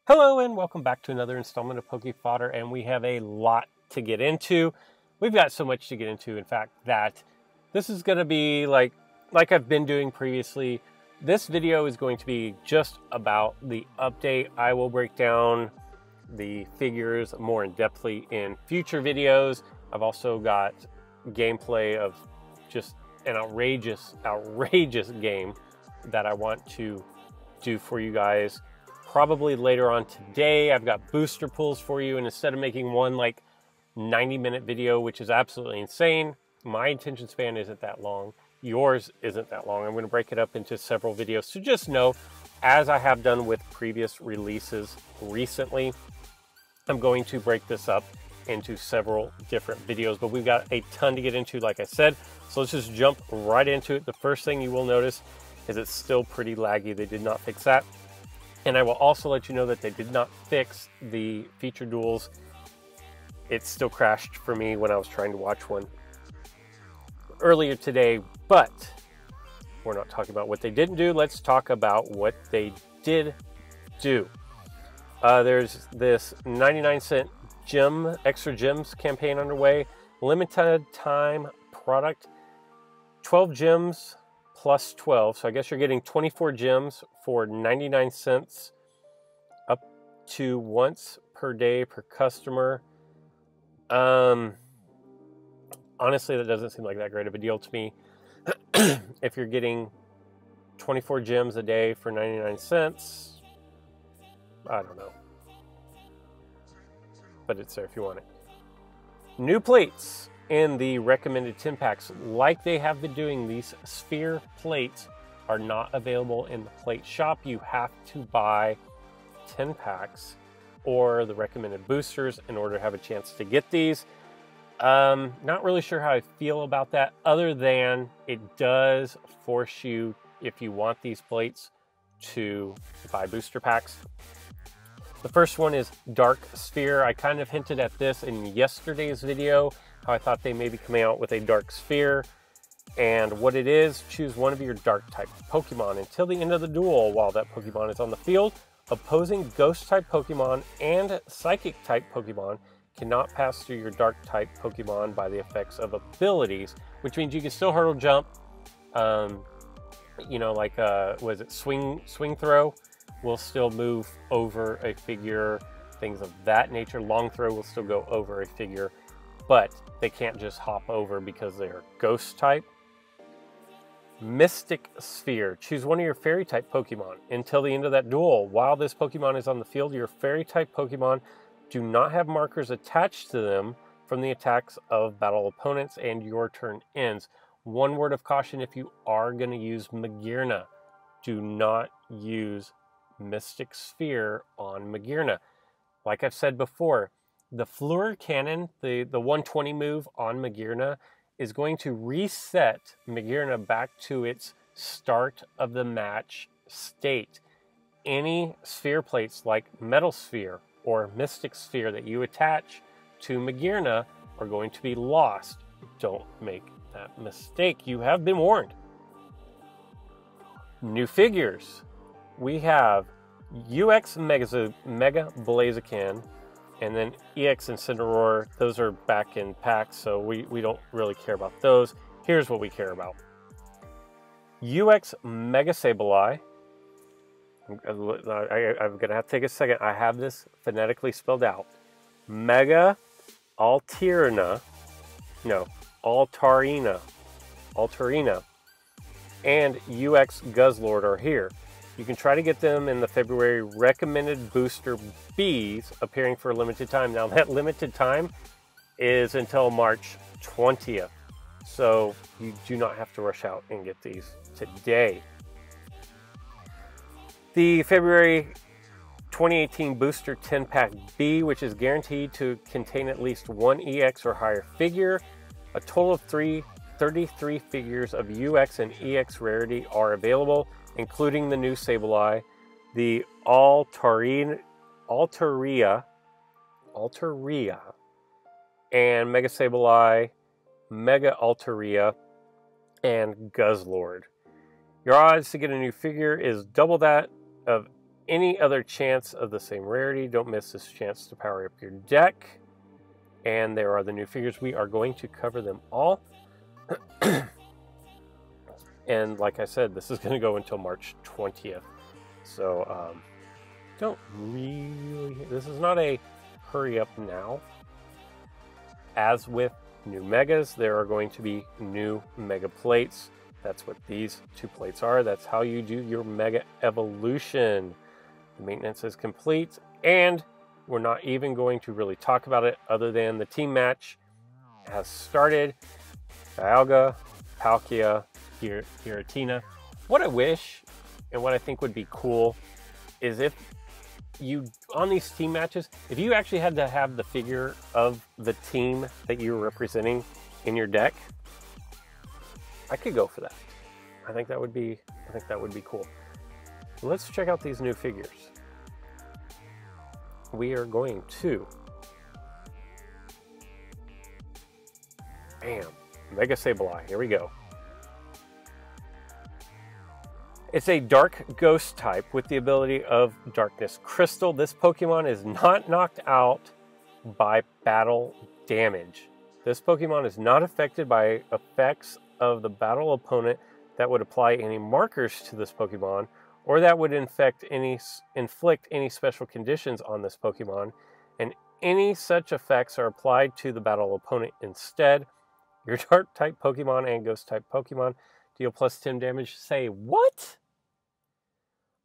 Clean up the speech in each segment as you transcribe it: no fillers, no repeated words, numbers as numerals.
Hello and welcome back to another installment of Poke Fodder, and we have a lot to get into. We've got so much to get into, in fact, that this is going to be like I've been doing previously. This video is going to be just about the update. I will break down the figures more in depthly in future videos. I've also got gameplay of just an outrageous game that I want to do for you guys. Probably later on today. I've got booster pulls for you, and instead of making one like 90-minute video, which is absolutely insane, my attention span isn't that long. Yours isn't that long. I'm going to break it up into several videos. So just know, as I have done with previous releases recently, I'm going to break this up into several different videos, but we've got a ton to get into, like I said. So let's just jump right into it. The first thing you will notice is it's still pretty laggy. They did not fix that. And I will also let you know that they did not fix the feature duels. It still crashed for me when I was trying to watch one earlier today, but we're not talking about what they didn't do. Let's talk about what they did do. There's this 99-cent gem, extra gems campaign underway. Limited time product, 12 gems plus 12. So I guess you're getting 24 gems for 99 cents up to once per day per customer. Honestly, that doesn't seem like that great of a deal to me. If you're getting 24 gems a day for 99 cents, I don't know. But it's there if you want it. New plates in the recommended 10 packs. Like they have been doing, these sphere plates are not available in the plate shop. You have to buy 10 packs or the recommended boosters in order to have a chance to get these. Not really sure how I feel about that, other than it does force you, if you want these plates, to buy booster packs. The first one is Dark Sphere. I kind of hinted at this in yesterday's video, how I thought they may be coming out with a Dark Sphere. And what it is, choose one of your Dark-type Pokemon until the end of the duel. While that Pokemon is on the field, opposing Ghost-type Pokemon and Psychic-type Pokemon cannot pass through your Dark-type Pokemon by the effects of abilities, which means you can still hurdle jump, you know, like, was it swing throw? Will still move over a figure, things of that nature. Long throw will still go over a figure, but they can't just hop over because they're ghost type. Mystic Sphere. Choose one of your fairy type Pokemon until the end of that duel. While this Pokemon is on the field, your fairy type Pokemon do not have markers attached to them from the attacks of battle opponents, and your turn ends. One word of caution: if you are going to use Magearna, do not use Mystic Sphere on Magearna. Like I've said before, the Fleur Cannon, the 120 move on Magearna, is going to reset Magearna back to its start of the match state. Any sphere plates like Metal Sphere or Mystic Sphere that you attach to Magearna are going to be lost. Don't make that mistake. You have been warned. New figures. We have UX Mega Blaziken, and then EX Incineroar. Those are back in packs, so we don't really care about those. Here's what we care about. UX Mega Sableye. I'm going to have to take a second. I have this phonetically spelled out. Mega Altaria. No, Altaria. And UX Guzzlord are here. You can try to get them in the February recommended booster Bs, appearing for a limited time. Now, that limited time is until March 20th. So you do not have to rush out and get these today. The February 2018 Booster 10-Pack B, which is guaranteed to contain at least one EX or higher figure. A total of 33 figures of UX and EX rarity are available, including the new Sableye, the Altaria, and Mega Sableye, Mega Altaria, and Guzzlord. Your odds to get a new figure is double that of any other chance of the same rarity. Don't miss this chance to power up your deck. And there are the new figures. We are going to cover them all. And like I said, this is going to go until March 20th. So don't really... This is not a hurry up now. As with new megas, there are going to be new mega plates. That's what these 2 plates are. That's how you do your mega evolution. The maintenance is complete, and we're not even going to really talk about it other than the team match has started. Dialga, Palkia, Giratina. What I wish, and what I think would be cool, is if you, on these team matches, if you actually had to have the figure of the team that you're representing in your deck, I could go for that. I think that would be cool. Let's check out these new figures. We are going to, bam, Mega Sableye. Here we go. It's a dark ghost type with the ability of Darkness Crystal. This Pokemon is not knocked out by battle damage. This Pokemon is not affected by effects of the battle opponent that would apply any markers to this Pokemon, or that would inflict any special conditions on this Pokemon, and any such effects are applied to the battle opponent instead. Your Dark type Pokemon and Ghost type Pokemon deal plus 10 damage. Say what?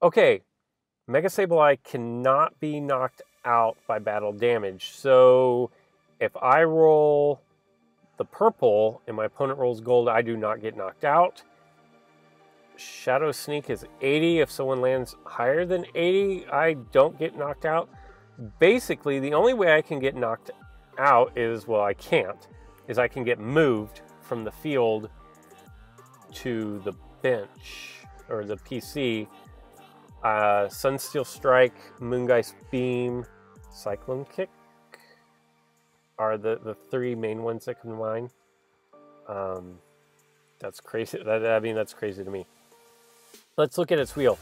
Okay, Mega Sableye cannot be knocked out by battle damage. So if I roll the purple and my opponent rolls gold, I do not get knocked out. Shadow Sneak is 80. If someone lands higher than 80, I don't get knocked out. Basically, the only way I can get knocked out is, well, I can't, is I can get moved from the field to the bench, or the PC. Sunsteel Strike, Moongeist Beam, Cyclone Kick are the 3 main ones that come to mind. That's crazy. I mean, that's crazy to me. Let's look at its wheel.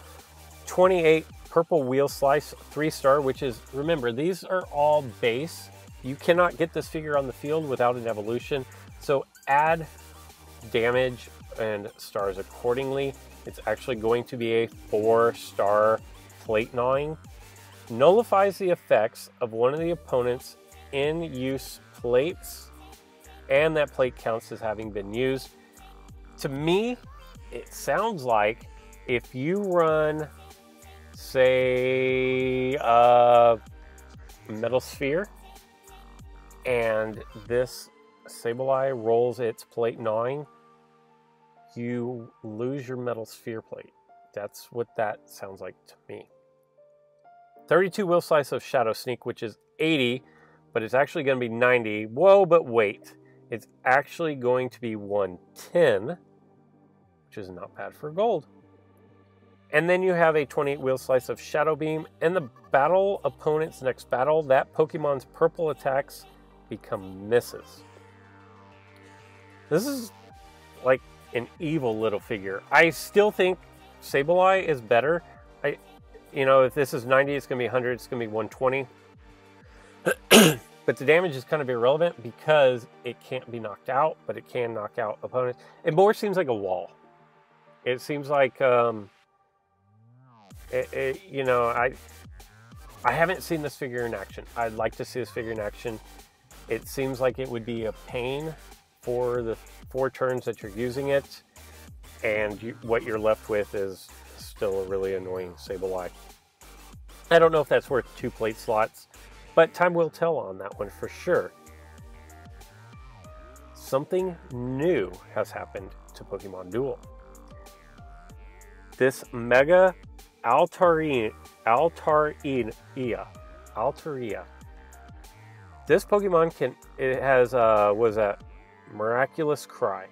28 purple wheel slice, 3-star, which is, remember, these are all base. You cannot get this figure on the field without an evolution. So add damage and stars accordingly. It's actually going to be a 4-star plate gnawing. Nullifies the effects of one of the opponent's in-use plates, and that plate counts as having been used. To me, it sounds like if you run, say, Metal Sphere, and this Sableye rolls its plate gnawing, you lose your Metal Sphere plate. That's what that sounds like to me. 32 wheel slice of Shadow Sneak, which is 80, but it's actually going to be 90. Whoa, but wait. It's actually going to be 110, which is not bad for gold. And then you have a 28 wheel slice of Shadow Beam. And the battle opponent's next battle, that Pokemon's purple attacks become misses. This is like an evil little figure. I still think Sableye is better. You know, if this is 90, it's going to be 100, it's going to be 120. But the damage is kind of irrelevant because it can't be knocked out, but it can knock out opponents. It more seems like a wall. It seems like, you know, I haven't seen this figure in action. I'd like to see this figure in action. It seems like it would be a pain for the 4 turns that you're using it, and what you're left with is still a really annoying Sableye. I don't know if that's worth 2 plate slots, but time will tell on that one for sure. Something new has happened to Pokemon Duel. This Mega Altaria. This Pokemon it has, was that Miraculous Cry.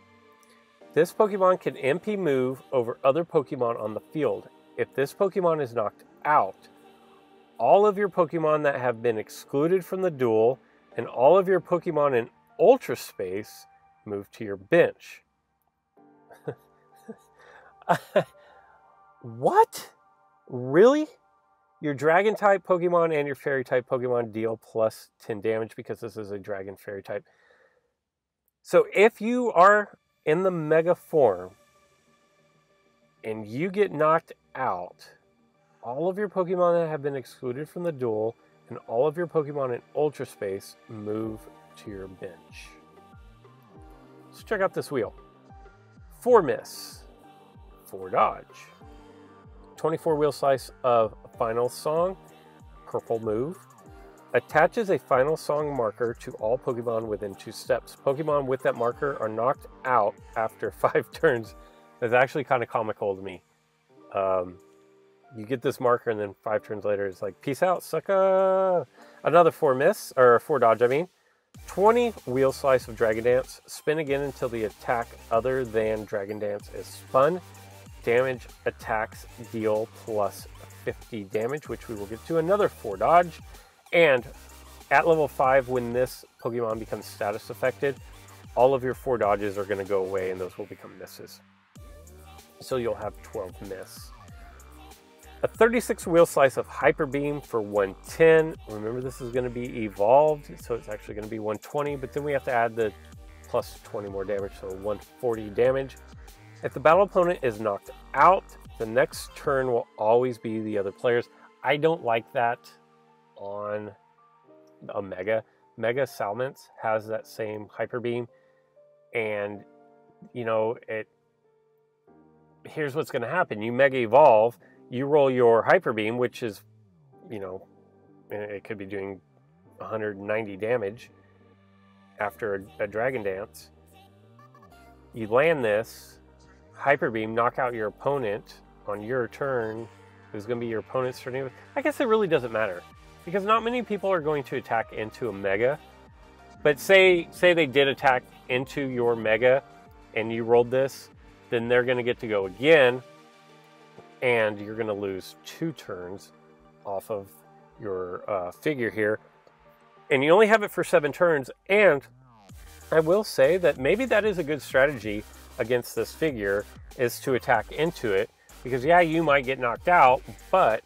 This Pokemon can MP move over other Pokemon on the field. If this Pokemon is knocked out, all of your Pokemon that have been excluded from the duel and all of your Pokemon in Ultra Space move to your bench. What? Really? Your dragon type Pokemon and your fairy type Pokemon deal plus 10 damage because this is a dragon fairy type. So if you are in the mega form and you get knocked out, all of your Pokemon that have been excluded from the duel and all of your Pokemon in Ultra Space move to your bench. Let's check out this wheel. 4 miss, 4 dodge, 24 wheel slice of Final Song, purple move, attaches a Final Song marker to all Pokemon within 2 steps. Pokemon with that marker are knocked out after 5 turns. That's actually kind of comical to me. You get this marker and then 5 turns later it's like, peace out, sucker. Another 4 miss, or 4 dodge, I mean. 20 wheel slice of Dragon Dance. Spin again until the attack other than Dragon Dance is spun. Damage attacks deal plus 50 damage, which we will get to. Another 4 dodge. And at level 5, when this Pokemon becomes status affected, all of your 4 dodges are going to go away and those will become misses. So you'll have 12 miss. A 36 wheel slice of Hyper Beam for 110. Remember, this is going to be evolved, so it's actually going to be 120, but then we have to add the plus 20 more damage, so 140 damage. If the battle opponent is knocked out, the next turn will always be the other players. I don't like that on a Mega. Mega Salmons has that same Hyper Beam, and, you know, here's what's going to happen. You Mega Evolve, you roll your Hyper Beam, which is, you know, it could be doing 190 damage after a Dragon Dance. You land this Hyper Beam, knock out your opponent on your turn, who's going to be your opponent's turn. I guess it really doesn't matter, because not many people are going to attack into a Mega. But say they did attack into your Mega and you rolled this, then they're going to get to go again, and you're going to lose 2 turns off of your figure here. And you only have it for 7 turns, and I will say that maybe that is a good strategy against this figure, is to attack into it, because yeah, you might get knocked out, but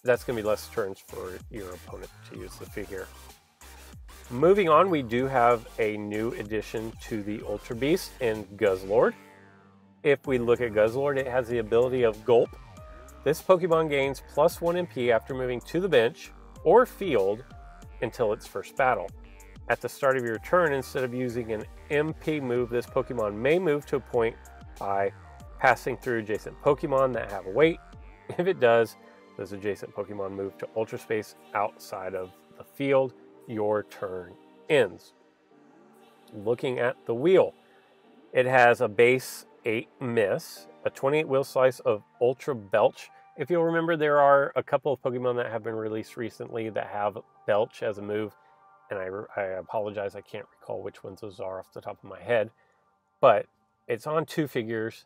that's going to be less turns for your opponent to use the figure. Moving on, we do have a new addition to the Ultra Beast in Guzzlord. If we look at Guzzlord, it has the ability of Gulp. This Pokemon gains plus 1 MP after moving to the bench or field until its first battle. At the start of your turn, instead of using an MP move, this Pokemon may move to a point by passing through adjacent Pokemon that have a weight. If it does, those adjacent Pokemon move to Ultra Space outside of the field. Your turn ends. Looking at the wheel, it has a base 8 miss, a 28 wheel slice of Ultra Belch. If you'll remember, there are a couple of Pokemon that have been released recently that have Belch as a move, and I apologize, I can't recall which ones those are off the top of my head, but it's on 2 figures.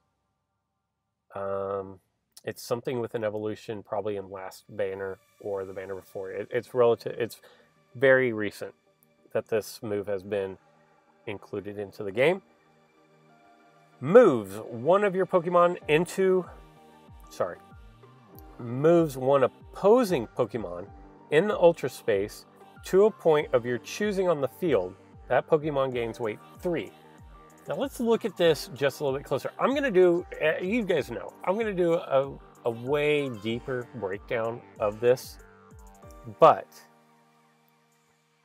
It's something with an evolution, probably in last banner or the banner before. It's very recent that this move has been included into the game. Moves one opposing Pokemon in the Ultra Space to a point of your choosing on the field. That Pokemon gains weight 3. Now let's look at this just a little bit closer. I'm going to do, you guys know, I'm going to do a way deeper breakdown of this, but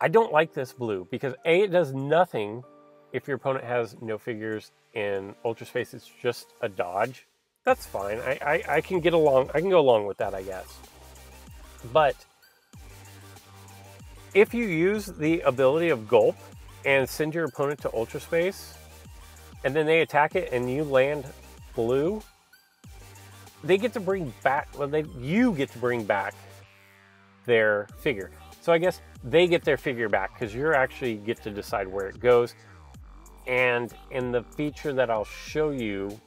I don't like this blue because A, it does nothing if your opponent has no figures in Ultra Space. It's just a dodge. That's fine. I can get along. I can go along with that, I guess. But if you use the ability of Gulp and send your opponent to Ultra Space, and then they attack it and you land blue, they get to bring back, you get to bring back their figure. So I guess they get their figure back because you actually get to decide where it goes. And in the feature that I'll show you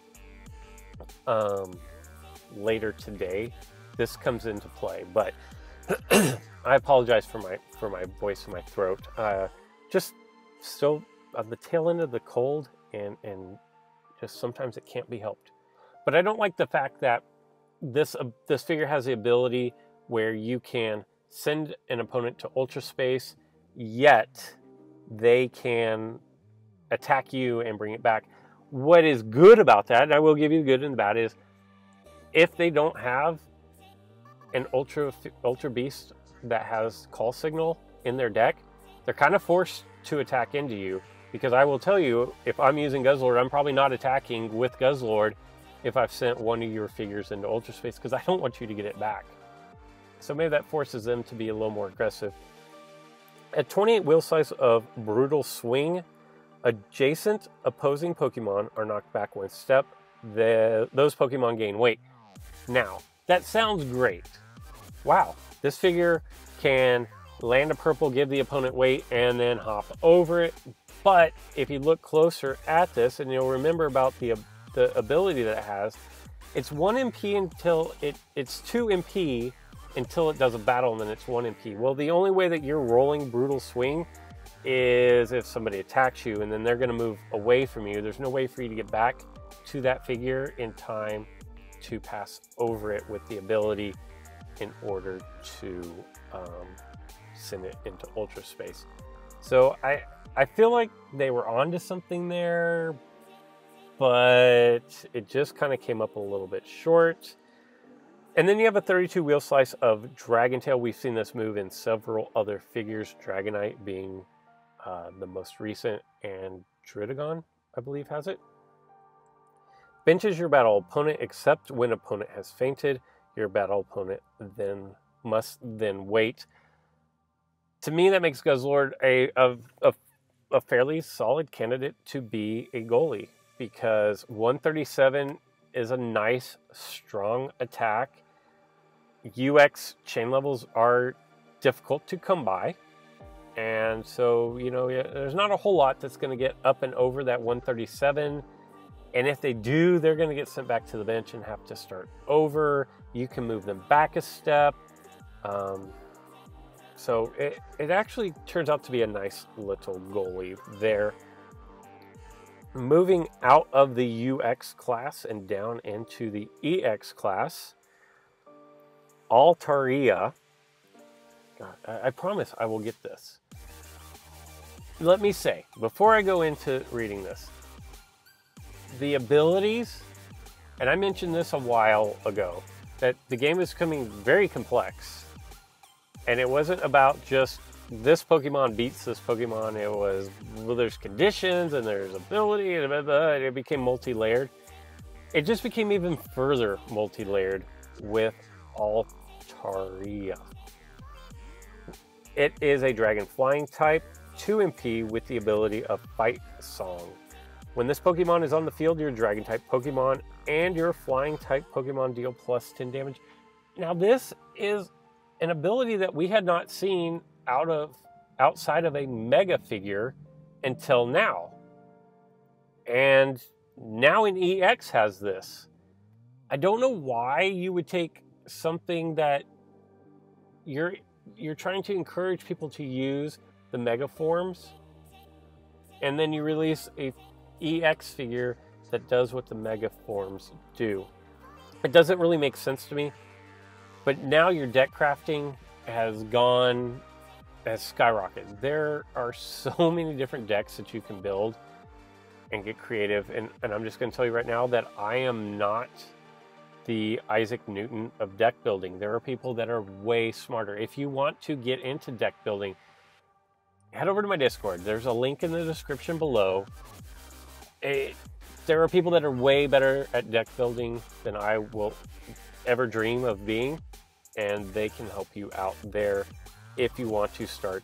later today, this comes into play. But I apologize for my voice and my throat. Just still on the tail end of the cold, and just sometimes it can't be helped. But I don't like the fact that this figure has the ability where you can send an opponent to Ultra Space, yet they can attack you and bring it back. What is good about that, and I will give you the good and the bad, is if they don't have an Ultra Beast that has Call Signal in their deck, they're kind of forced to attack into you. Because I will tell you, if I'm using Guzzlord, I'm probably not attacking with Guzzlord if I've sent one of your figures into Ultra Space, because I don't want you to get it back. So maybe that forces them to be a little more aggressive. At 28 wheel size of Brutal Swing, adjacent opposing Pokemon are knocked back one step. Those Pokemon gain weight. Now, that sounds great. Wow, this figure can land a purple, give the opponent weight, and then hop over it. But if you look closer at this, and you'll remember about the ability that it has, it's 1 MP until it's 2 MP until it does a battle, and then it's 1 MP. Well, the only way that you're rolling Brutal Swing is if somebody attacks you, and then they're going to move away from you. There's no way for you to get back to that figure in time to pass over it with the ability in order to send it into Ultra Space. So I feel like they were onto something there, but it just kind of came up a little bit short. And then you have a 32 wheel slice of Dragon Tail. We've seen this move in several other figures, Dragonite being the most recent, and Druddigon, I believe, has it. Benches your battle opponent, except when opponent has fainted. Your battle opponent must wait. To me, that makes Guzzlord a fairly solid candidate to be a goalie, because 137 is a nice, strong attack. UX chain levels are difficult to come by, and so, you know, there's not a whole lot that's going to get up and over that 137, and if they do, they're going to get sent back to the bench and have to start over. You can move them back a step. So it actually turns out to be a nice little goalie there. Moving out of the UX class and down into the EX class, Altaria. God, I promise I will get this. Let me say, before I go into reading this, the abilities, and I mentioned this a while ago, that the game is becoming very complex. And it wasn't about just this Pokemon beats this Pokemon. It was, well, there's conditions and there's ability, and blah, blah, and it became multi-layered. It just became even further multi-layered with Altaria. It is a Dragon Flying type, 2 MP with the ability of Fight Song. When this Pokemon is on the field, your Dragon type Pokemon and your Flying type Pokemon deal plus 10 damage. Now this is an ability that we had not seen outside of a Mega figure until now. And now an EX has this. I don't know why you would take something that you're trying to encourage people to use the Mega forms, and then you release a EX figure that does what the Mega forms do. It doesn't really make sense to me. But now your deck crafting has skyrocketed. There are so many different decks that you can build and get creative. And I'm just going to tell you right now that I am not the Isaac Newton of deck building. There are people that are way smarter. If you want to get into deck building, head over to my Discord. There's a link in the description below. There are people that are way better at deck building than I will ever dream of being, and they can help you out there if you want to start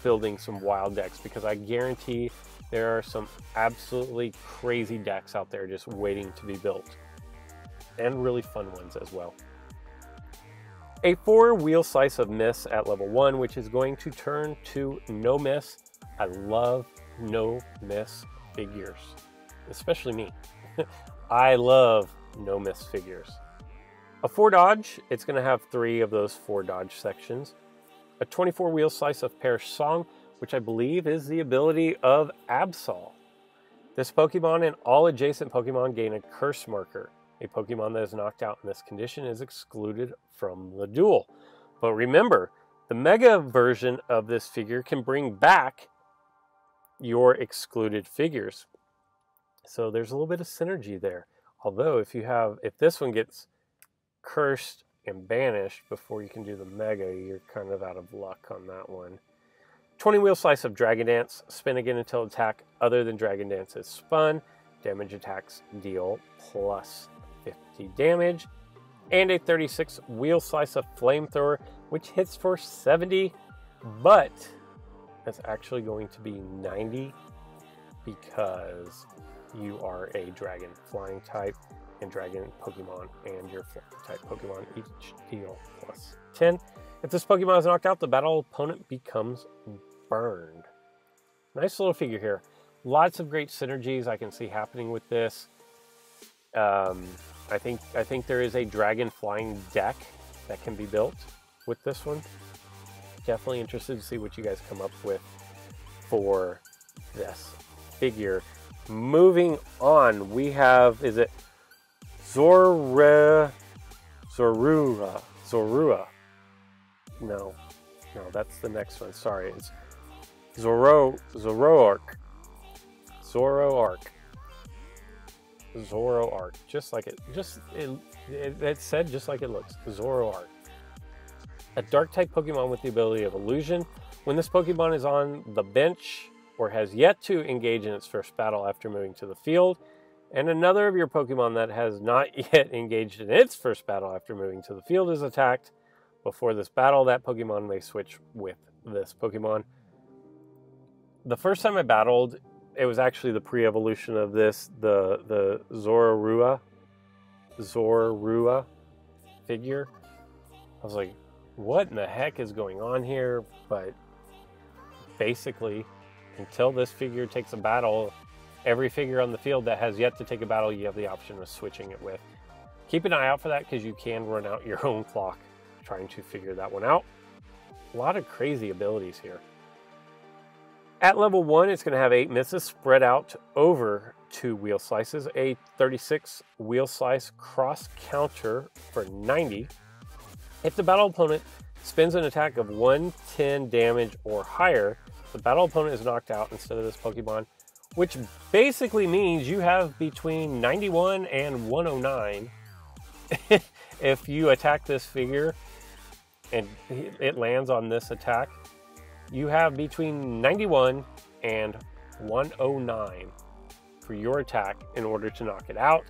building some wild decks, because I guarantee there are some absolutely crazy decks out there just waiting to be built, and really fun ones as well. A 4-wheel slice of Miss at level 1, which is going to turn to No Miss. I love No Miss figures, especially me. I love No Miss figures. A 4-dodge, it's going to have 3 of those 4-dodge sections. A 24-wheel slice of Perish Song, which I believe is the ability of Absol. This Pokemon and all adjacent Pokemon gain a curse marker. A Pokemon that is knocked out in this condition is excluded from the duel. But remember, the Mega version of this figure can bring back your excluded figures. So there's a little bit of synergy there. Although if this one gets cursed and banished before you can do the Mega, you're kind of out of luck on that one. 20 Wheel Slice of Dragon Dance. Spin again until attack other than Dragon Dance is spun. Damage attacks deal plus 50 damage. And a 36 Wheel Slice of Flamethrower, which hits for 70, but that's actually going to be 90 because you are a Dragon Flying type, and Dragon Pokemon and your Flying type Pokemon each deal plus 10. If this Pokemon is knocked out, the battle opponent becomes burned. Nice little figure here. Lots of great synergies I can see happening with this. I think there is a Dragon Flying deck that can be built with this one. Definitely interested to see what you guys come up with for this figure. Moving on, we have, is it Zorua? No, that's the next one. Sorry, it's Zoroark. Just like it said, just like it looks. Zoroark. A dark type Pokemon with the ability of illusion. When this Pokemon is on the bench or has yet to engage in its first battle after moving to the field, and another of your Pokemon that has not yet engaged in its first battle after moving to the field is attacked before this battle, that Pokemon may switch with this Pokemon. The first time I battled, it was actually the pre-evolution of this, the Zorua figure. I was like, what in the heck is going on here? But basically, until this figure takes a battle, every figure on the field that has yet to take a battle, you have the option of switching it with. Keep an eye out for that because you can run out your own clock trying to figure that one out. A lot of crazy abilities here. At level 1, it's going to have 8 misses spread out over 2 wheel slices, a 36 wheel slice cross counter for 90. If the battle opponent spins an attack of 110 damage or higher, the battle opponent is knocked out instead of this Pokemon, which basically means you have between 91 and 109. If you attack this figure and it lands on this attack, you have between 91 and 109 for your attack in order to knock it out.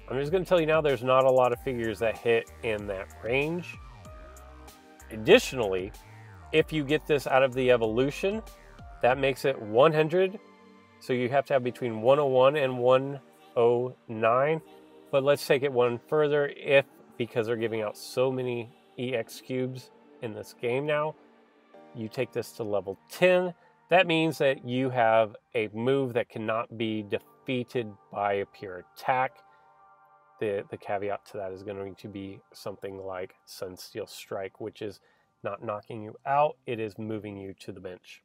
I'm just going to tell you now, there's not a lot of figures that hit in that range. Additionally, if you get this out of the evolution, that makes it 100. So you have to have between 101 and 109. But let's take it one further. Because they're giving out so many EX cubes in this game now, you take this to level 10. That means that you have a move that cannot be defeated by a pure attack. The caveat to that is going to be something like Sunsteel Strike, which is not knocking you out, it is moving you to the bench.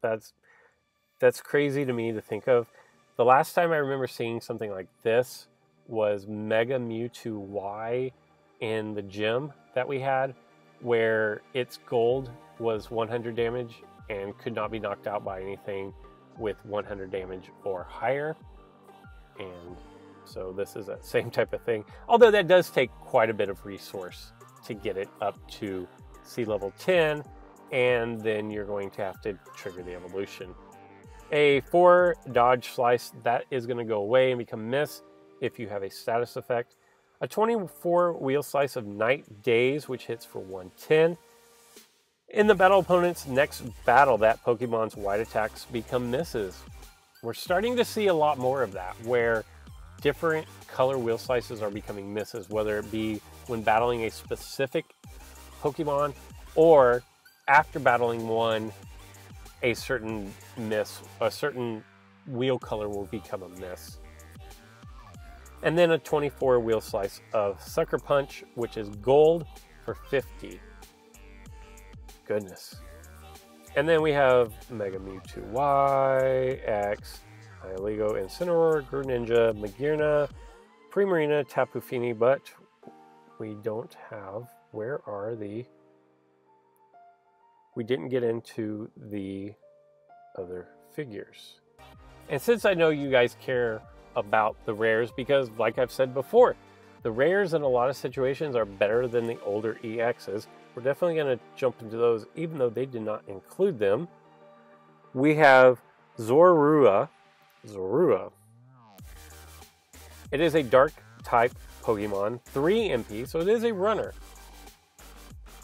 That's crazy to me to think of. The last time I remember seeing something like this was Mega Mewtwo Y in the gym that we had, where its gold was 100 damage and could not be knocked out by anything with 100 damage or higher. And so this is that same type of thing, although that does take quite a bit of resource to get it up to sea level 10, and then you're going to have to trigger the evolution. A 4 dodge slice, that is going to go away and become miss if you have a status effect. A 24 wheel slice of Night Daze, which hits for 110. In the battle opponent's next battle, that Pokemon's wide attacks become misses. We're starting to see a lot more of that, where different color wheel slices are becoming misses, whether it be when battling a specific Pokemon or after battling one, a certain wheel color will become a miss. And then a 24 wheel slice of Sucker Punch, which is gold for 50. Goodness. And then we have Mega Mewtwo Y, X, Ilego, Incineroar, Greninja, Magearna, Primarina, Tapu Fini, but we don't have... Where are the... We didn't get into the other figures. And since I know you guys care about the rares, because like I've said before, the rares in a lot of situations are better than the older EXs. We're definitely going to jump into those, even though they did not include them. We have Zorua. It is a dark type Pokemon, 3 MP, so it is a runner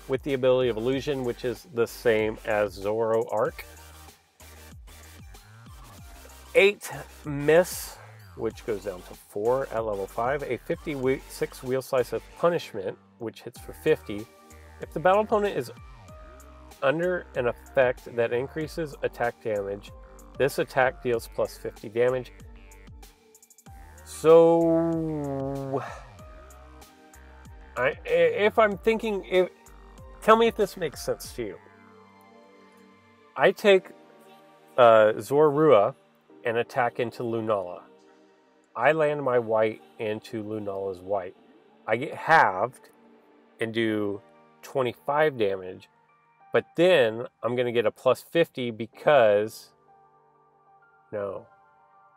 with the ability of illusion, which is the same as Zoroark. 8 miss, which goes down to 4 at level 5. A 56 wheel slice of punishment, which hits for 50. If the battle opponent is under an effect that increases attack damage, this attack deals plus 50 damage. So, tell me if this makes sense to you. I take Zorua and attack into Lunala. I land my white into Lunala's white. I get halved and do 25 damage, but then I'm going to get a plus 50 because, no,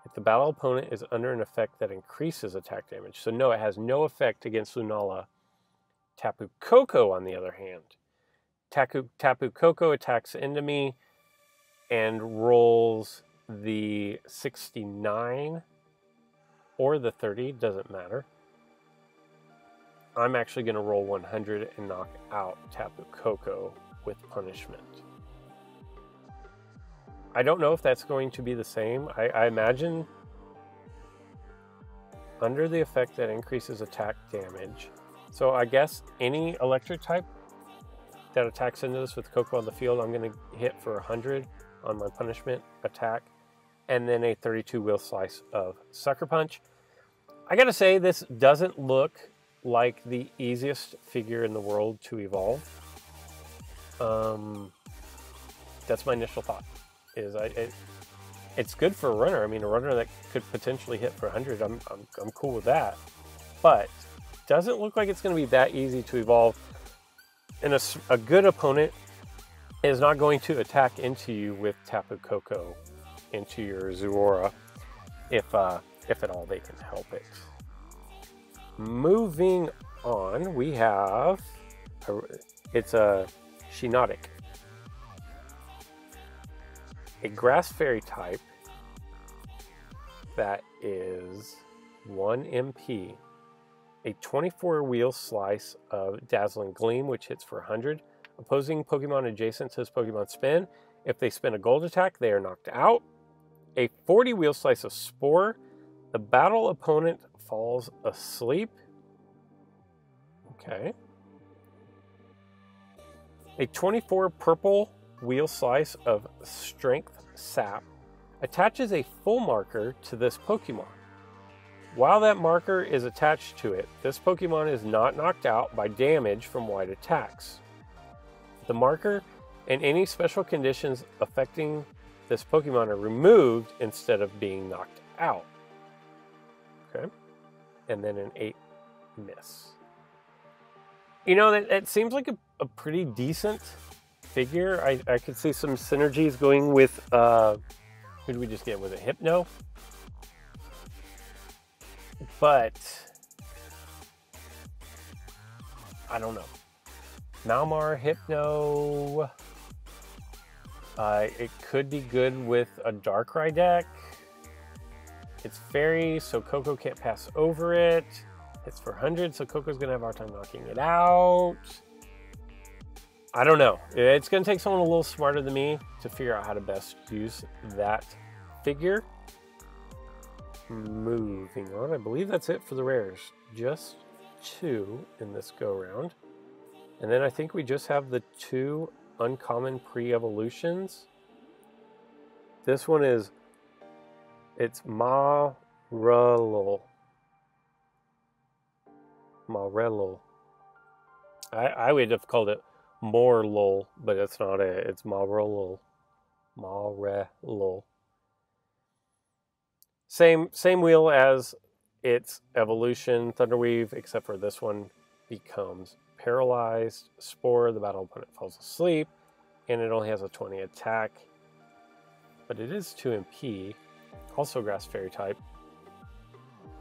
if the battle opponent is under an effect that increases attack damage. So no, it has no effect against Lunala. Tapu Koko, on the other hand. Tapu Koko attacks into me and rolls the 69 or the 30, doesn't matter. I'm actually going to roll 100 and knock out Tapu Koko with punishment. I don't know if that's going to be the same. I imagine under the effect that increases attack damage. So I guess any electric type that attacks into this with Koko on the field, I'm going to hit for 100 on my punishment attack. And then a 32 wheel slice of Sucker Punch. I gotta say, this doesn't look like the easiest figure in the world to evolve. That's my initial thought. It's good for a runner. I mean, a runner that could potentially hit for 100, I'm cool with that. But doesn't look like it's going to be that easy to evolve. And a good opponent is not going to attack into you with Tapu Koko into your Zoroark, if at all they can help it. Moving on, we have it's a Shiinotic, a grass fairy type that is 1 MP, a 24 wheel slice of Dazzling Gleam, which hits for 100. Opposing Pokemon adjacent to this Pokemon spin. If they spin a gold attack, they are knocked out. A 40 wheel slice of Spore. The battle opponent falls asleep. Okay. A 24 purple wheel slice of Strength Sap attaches a full marker to this Pokemon. While that marker is attached to it, this Pokemon is not knocked out by damage from white attacks. The marker and any special conditions affecting this Pokemon are removed instead of being knocked out. Okay. And then an 8 miss. You know, that seems like a pretty decent figure. I could see some synergies going with, who did we just get? Was it Hypno? But I don't know. Malmar, Hypno. It could be good with a Darkrai deck. It's fairy, so Koko can't pass over it. It's for 100, so Koko's going to have a hard time knocking it out. I don't know. It's going to take someone a little smarter than me to figure out how to best use that figure. Moving on, I believe that's it for the rares. Just 2 in this go-round. And then I think we just have the 2 uncommon pre-evolutions. This one is, it's Marello. I would have called it Morlul, but it's not it. It's Marello. Marello. Same wheel as its evolution, Thunderweave, except for this one, becomes paralyzed. Spore, the battle opponent falls asleep, and it only has a 20 attack. But it is 2 MP, also Grass Fairy type.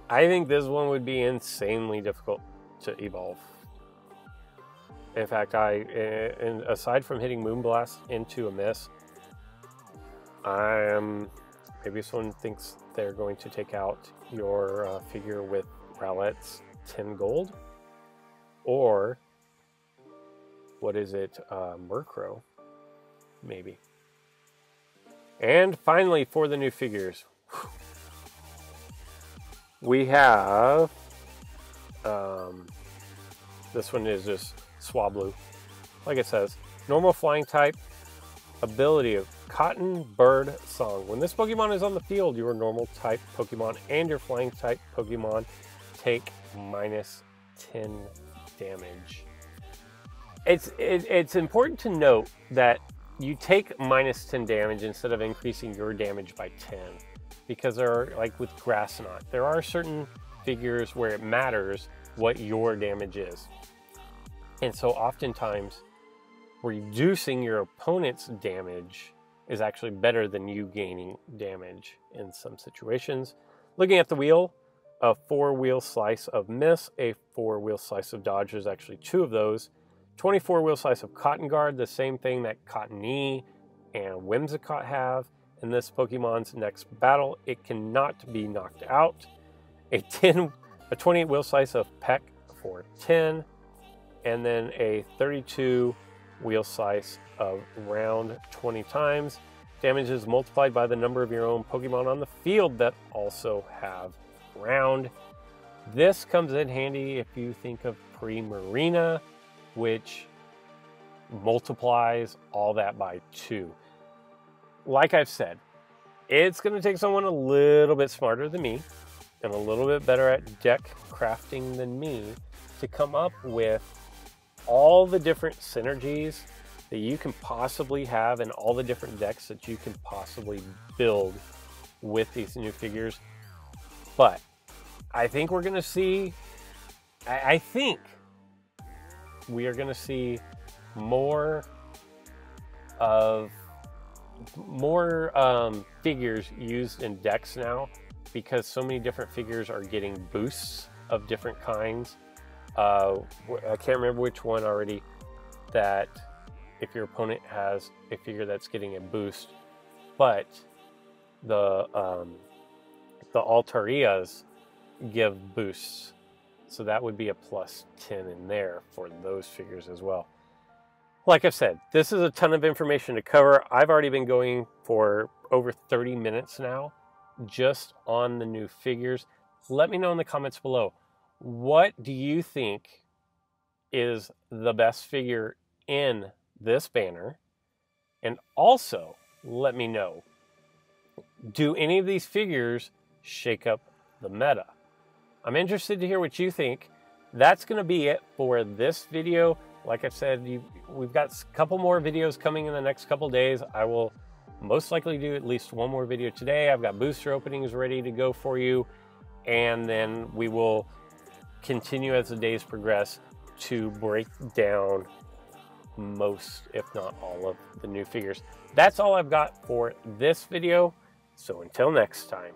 I think this one would be insanely difficult to evolve. In fact, and aside from hitting Moonblast into a miss, maybe someone thinks they're going to take out your figure with Rowlette's 10 gold, or what is it, Murkrow, maybe. And finally, for the new figures, we have, this one is just Swablu. Like it says, normal flying type, ability of Cotton Bird Song. When this Pokemon is on the field, your normal type Pokemon and your flying type Pokemon take -10 damage. It's important to note that you take -10 damage instead of increasing your damage by 10. Because there are, like with Grass Knot, there are certain figures where it matters what your damage is. And so oftentimes, reducing your opponent's damage is actually better than you gaining damage in some situations. Looking at the wheel, a 4-wheel slice of Miss, a 4-wheel slice of Dodge, there's actually 2 of those. 24-wheel slice of Cotton Guard, the same thing that Cottonee and Whimsicott have. In this Pokemon's next battle, it cannot be knocked out. A 28 wheel slice of Peck for 10, and then a 32 wheel slice of Round 20 times. Damage is multiplied by the number of your own Pokemon on the field that also have Round. This comes in handy if you think of Primarina, which multiplies all that by 2. Like I've said, it's going to take someone a little bit smarter than me and a little bit better at deck crafting than me to come up with all the different synergies that you can possibly have and all the different decks that you can possibly build with these new figures. But I think we're going to see, I think we are going to see more figures used in decks now, because so many different figures are getting boosts of different kinds. I can't remember which one already, that if your opponent has a figure that's getting a boost, but the Altarias give boosts, so that would be a +10 in there for those figures as well. Like I've said, this is a ton of information to cover. I've already been going for over 30 minutes now just on the new figures. Let me know in the comments below, what do you think is the best figure in this banner? And also, let me know, do any of these figures shake up the meta? I'm interested to hear what you think. That's going to be it for this video. Like I said, we've got a couple more videos coming in the next couple days. I will most likely do at least one more video today. I've got booster openings ready to go for you. And then we will continue as the days progress to break down most, if not all, of the new figures. That's all I've got for this video. So until next time.